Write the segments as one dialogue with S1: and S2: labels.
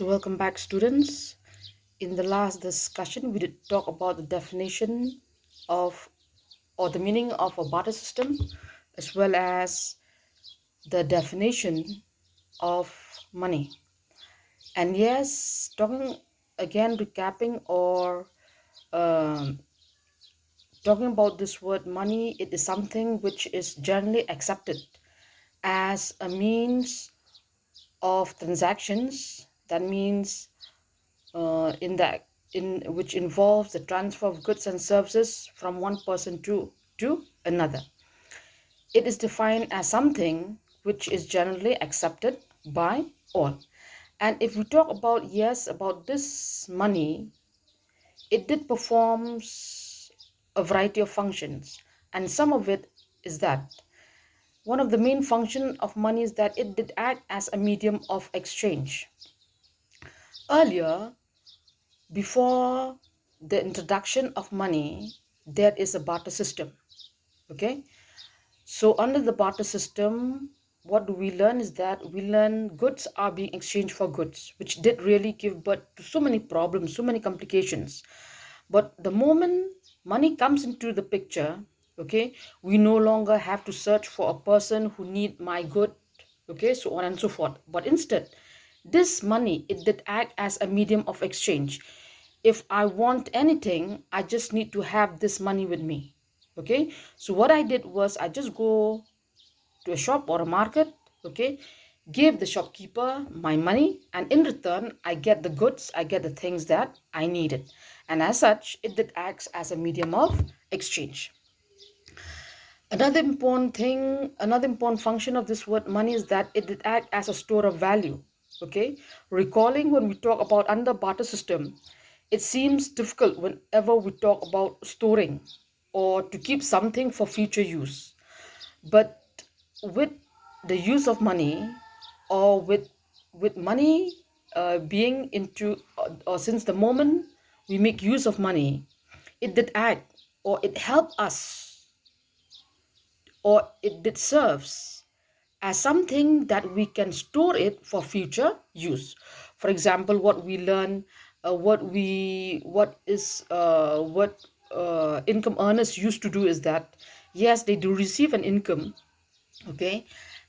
S1: So, welcome back, students. In the last discussion, we did talk about the definition of or the meaning of a barter system, as well as the definition of money. And yes, talking again, recapping or um, talking about this word money, it is something which is generally accepted as a means of transactions. That means in which involves the transfer of goods and services from one person to another. It is defined as something which is generally accepted by all. And if we talk about about this money, it did performs a variety of functions, and some of it is that one of the main function of money is that it did act as a medium of exchange. Earlier, before the introduction of money, there is a barter system. Okay, so under the barter system, what do we learn is that we learn goods are being exchanged for goods, which did really give birth to so many problems, so many complications. But the moment money comes into the picture, okay, we no longer have to search for a person who need my good, okay, so on and so forth. But instead, this money, it did act as a medium of exchange. If I want anything, I just need to have this money with me. Okay, so what I did was I just go to a shop or a market, okay, give the shopkeeper my money, and in return I get the goods, I get the things that I needed. And as such, it did acts as a medium of exchange. Another important function of this word money is that it did act as a store of value. Okay, recalling when we talk about under barter system, it seems difficult whenever we talk about storing or to keep something for future use. But with the use of money, or with money being into or since the moment we make use of money, it did act or it helped us or it did serves as something that we can store it for future use. For example, what we learn, what income earners used to do is that yes, they do receive an income, okay,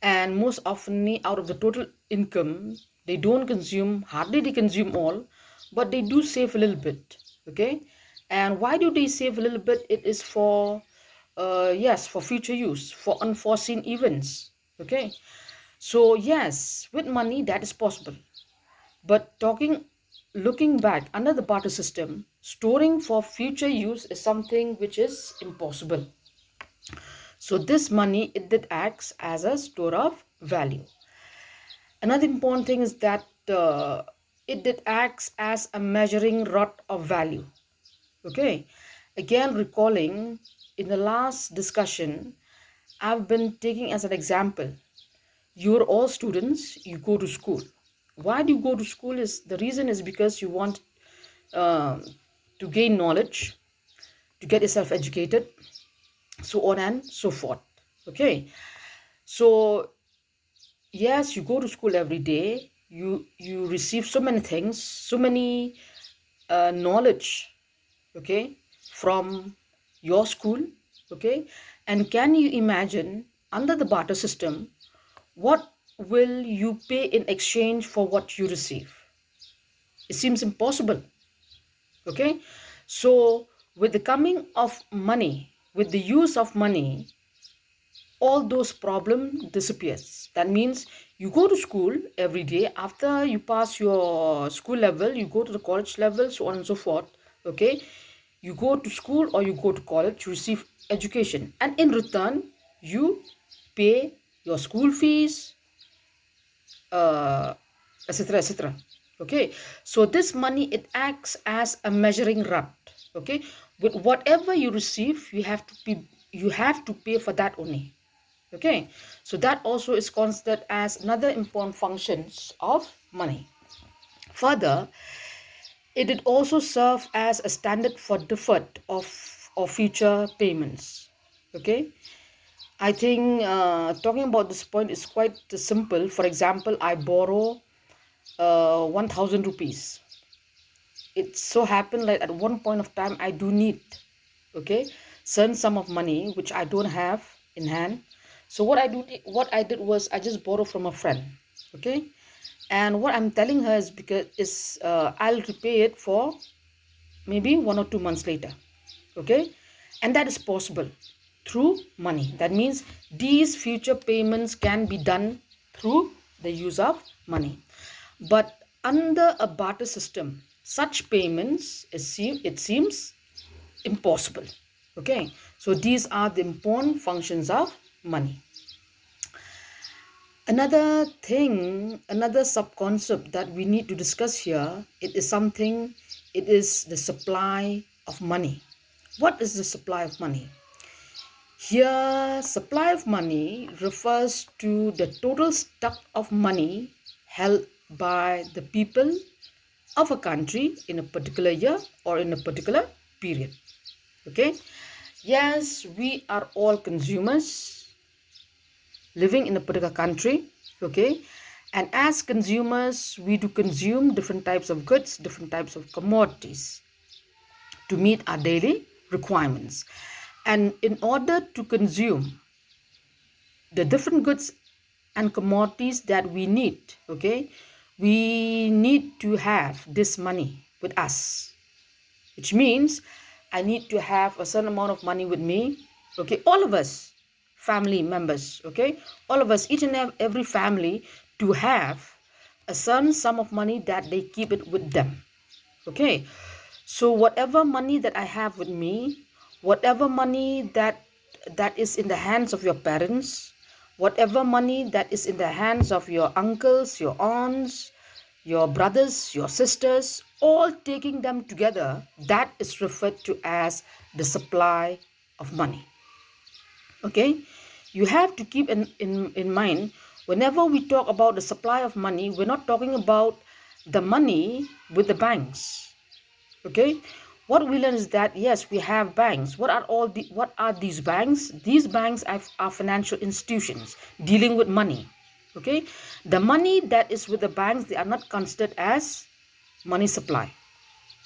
S1: and most often out of the total income, they don't consume, hardly they consume all, but they do save a little bit, okay. And why do they save a little bit? It is for yes, for future use, for unforeseen events, okay. So yes, with money that is possible, but looking back under the barter system, storing for future use is something which is impossible. So this money, it did acts as a store of value. Another important thing is that it did acts as a measuring rod of value. Okay, again recalling in the last discussion, I've been taking as an example. You're all students. You go to school. Why do you go to school? Is the reason is because you want uh, to gain knowledge, to get yourself educated, so on and so forth. Okay, so yes, you go to school every day, you receive so many things, so many knowledge, okay, from your school, okay. And can you imagine under the barter system, what will you pay in exchange for what you receive? It seems impossible, okay. So with the coming of money, with the use of money, all those problem disappears. That means you go to school every day. After you pass your school level, you go to the college level, so on and so forth, okay. You go to school or you go to college, you receive education, and in return you pay your school fees, uh, etc, etc, okay. So this money, it acts as a measuring rod, okay. With whatever you receive, you have to pay for that only. Okay, so that also is considered as another important functions of money. Further, it did also serve as a standard for deferred of future payments. Okay, I think talking about this point is quite simple. For example, I borrow 1,000 rupees. It so happened like at one point of time I do need, okay, certain sum of money which I don't have in hand. So what I did was I just borrowed from a friend, okay, and what I'm telling her is because I'll repay it for maybe 1 or 2 months later, okay, and that is possible through money. That means these future payments can be done through the use of money. But under a barter system, such payments it seems impossible. Okay, so these are the important functions of money. Another thing, another sub-concept that we need to discuss here, it is the supply of money. What is the supply of money? Here, supply of money refers to the total stock of money held by the people of a country in a particular year or in a particular period. Okay, yes, we are all consumers living in a particular country. Okay, and as consumers we do consume different types of goods, different types of commodities to meet our daily requirements. And in order to consume the different goods and commodities that we need, okay, we need to have this money with us, which means I need to have a certain amount of money with me. Okay, all of us, family members, okay, all of us, each and every family, to have a certain sum of money that they keep it with them. Okay, so whatever money that I have with me, whatever money that is in the hands of your parents, whatever money that is in the hands of your uncles, your aunts, your brothers, your sisters, all taking them together, that is referred to as the supply of money. Okay, you have to keep in mind, whenever we talk about the supply of money, we're not talking about the money with the banks. Okay, what we learn is that yes, we have banks. What are these banks? These banks are financial institutions dealing with money. Okay, the money that is with the banks, they are not considered as money supply.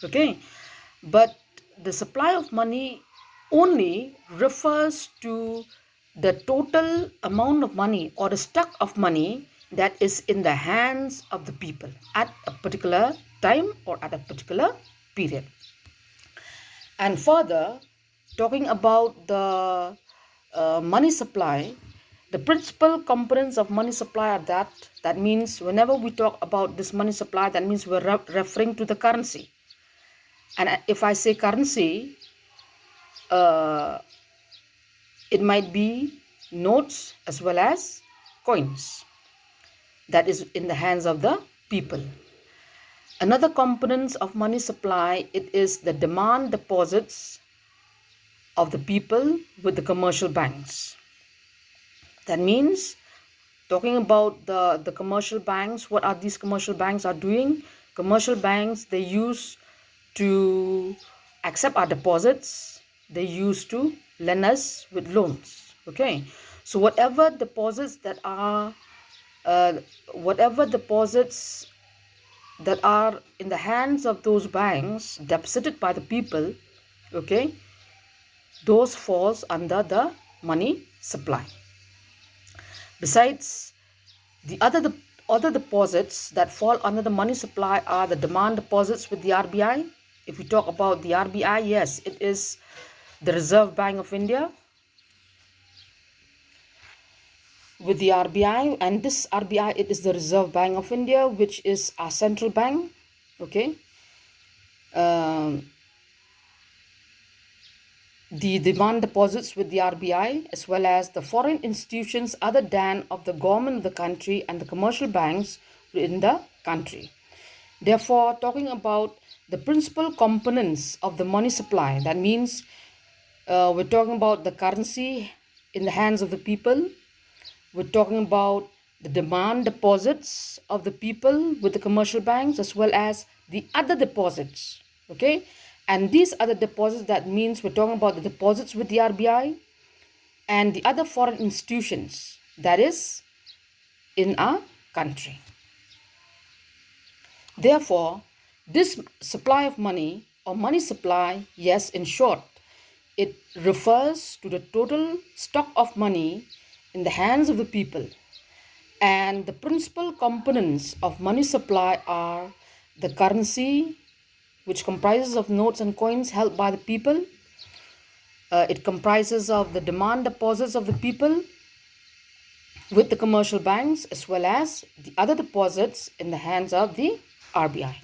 S1: Okay, but the supply of money only refers to the total amount of money or the stock of money that is in the hands of the people at a particular time or at a particular period. And further, talking about the money supply, the principal components of money supply are that means whenever we talk about this money supply, that means we're referring to the currency. And if I say currency, uh, it might be notes as well as coins that is in the hands of the people. Another component of money supply, it is the demand deposits of the people with the commercial banks. That means talking about the commercial banks, what are these commercial banks are doing? Commercial banks, they use to accept our deposits, they used to lend us with loans. Okay, so whatever deposits that are in the hands of those banks deposited by the people, okay, those falls under the money supply. Besides, the other deposits that fall under the money supply are the demand deposits with the RBI. If we talk about the RBI, yes, it is the Reserve Bank of India with the RBI, and this RBI, it is the Reserve Bank of India, which is our central bank. Okay, the demand deposits with the RBI, as well as the foreign institutions other than of the government of the country and the commercial banks in the country. Therefore, talking about the principal components of the money supply, that means we're talking about the currency in the hands of the people. We're talking about the demand deposits of the people with the commercial banks, as well as the other deposits. Okay, and these other deposits, that means we're talking about the deposits with the RBI and the other foreign institutions that is in our country. Therefore, this supply of money or money supply, yes, in short, it refers to the total stock of money in the hands of the people. And the principal components of money supply are the currency, which comprises of notes and coins held by the people. It comprises of the demand deposits of the people with the commercial banks, as well as the other deposits in the hands of the RBI.